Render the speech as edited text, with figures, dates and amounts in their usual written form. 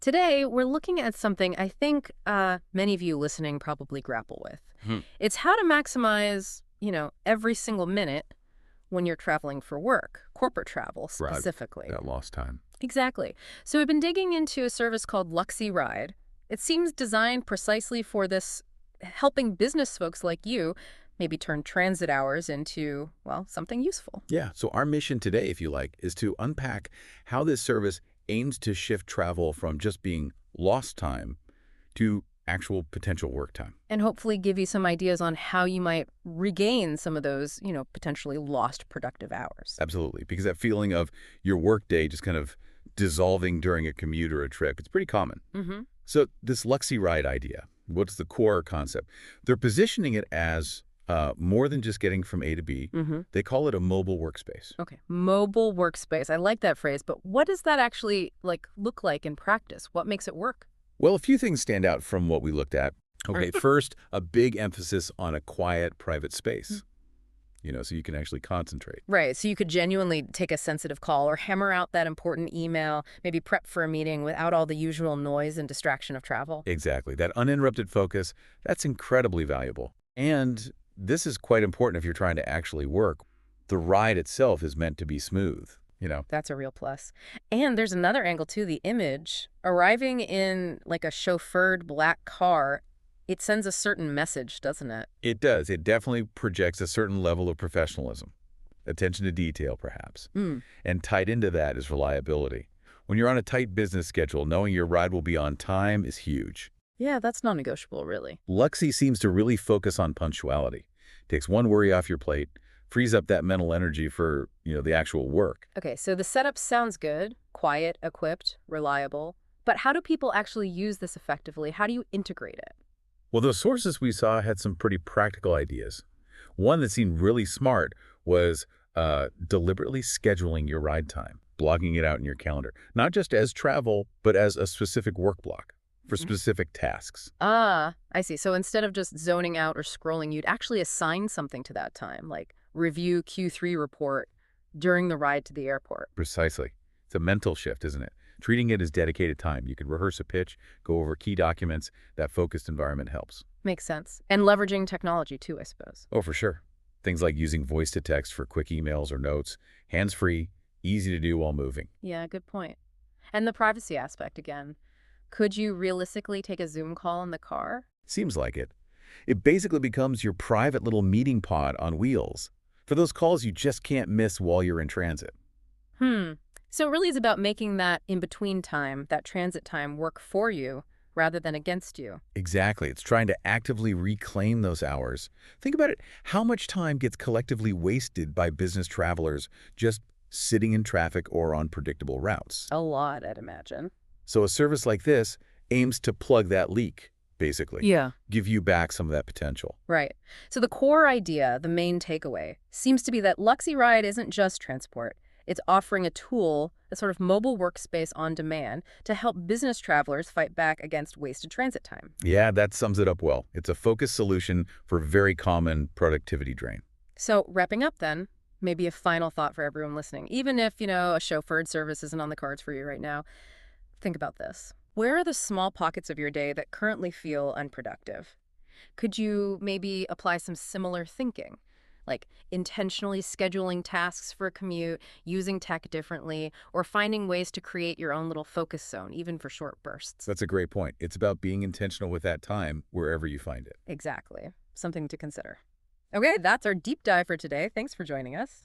Today, we're looking at something I think many of you listening probably grapple with. Hmm. It's how to maximize, every single minute when you're traveling for work, corporate travel Right. specifically. That lost time. Exactly. So we've been digging into a service called LUXY Ride. It seems designed precisely for this, helping business folks like you maybe turn transit hours into, well, something useful. Yeah. So our mission today, if you like, is to unpack how this service aims to shift travel from just being lost time to actual potential work time. And hopefully give you some ideas on how you might regain some of those, potentially lost productive hours. Absolutely. Because that feeling of your workday just kind of dissolving during a commute or a trip, it's pretty common. Mm-hmm. So this Luxy Ride idea, what's the core concept? They're positioning it as more than just getting from A to B. Mm-hmm. They call it a mobile workspace. Okay. Mobile workspace. I like that phrase, but what does that actually look like in practice? What makes it work? Well, a few things stand out from what we looked at. Okay, first, a big emphasis on a quiet, private space, so you can actually concentrate. Right. So you could genuinely take a sensitive call or hammer out that important email, maybe prep for a meeting without all the usual noise and distraction of travel. Exactly. That uninterrupted focus, that's incredibly valuable. And this is quite important if you're trying to actually work. The ride itself is meant to be smooth. That's a real plus. And there's another angle too, the image. Arriving in like a chauffeured black car, it sends a certain message, doesn't it? It does. It definitely projects a certain level of professionalism, attention to detail, perhaps. Mm. And tied into that is reliability. When you're on a tight business schedule, knowing your ride will be on time is huge. Yeah, that's non-negotiable, really. Luxy seems to really focus on punctuality. Takes one worry off your plate, frees up that mental energy for, the actual work. Okay, so the setup sounds good, quiet, equipped, reliable. But how do people actually use this effectively? How do you integrate it? Well, the sources we saw had some pretty practical ideas. One that seemed really smart was deliberately scheduling your ride time, blocking it out in your calendar, not just as travel, but as a specific work block for specific tasks. Ah, I see. So instead of just zoning out or scrolling, you'd actually assign something to that time, like review Q3 report during the ride to the airport. Precisely. It's a mental shift, isn't it? Treating it as dedicated time. You can rehearse a pitch, go over key documents. That focused environment helps. Makes sense. And leveraging technology too, I suppose. Oh, for sure. Things like using voice to text for quick emails or notes, hands-free, easy to do while moving. Yeah, good point. And the privacy aspect again. Could you realistically take a Zoom call in the car? Seems like it. It basically becomes your private little meeting pod on wheels for those calls you just can't miss while you're in transit. So it really is about making that in-between time, that transit time, work for you rather than against you. Exactly. It's trying to actively reclaim those hours. Think about it. How much time gets collectively wasted by business travelers just sitting in traffic or on predictable routes? A lot, I'd imagine. So a service like this aims to plug that leak, basically. Yeah. Give you back some of that potential. Right. So the core idea, the main takeaway, seems to be that LUXY Ride isn't just transport. It's offering a tool, a sort of mobile workspace on demand to help business travelers fight back against wasted transit time. Yeah, that sums it up well. It's a focused solution for very common productivity drain. So wrapping up then, maybe a final thought for everyone listening. Even if, a chauffeured service isn't on the cards for you right now, think about this. Where are the small pockets of your day that currently feel unproductive? Could you maybe apply some similar thinking? Like intentionally scheduling tasks for a commute, using tech differently, or finding ways to create your own little focus zone, even for short bursts. That's a great point. It's about being intentional with that time wherever you find it. Exactly. Something to consider. Okay, that's our deep dive for today. Thanks for joining us.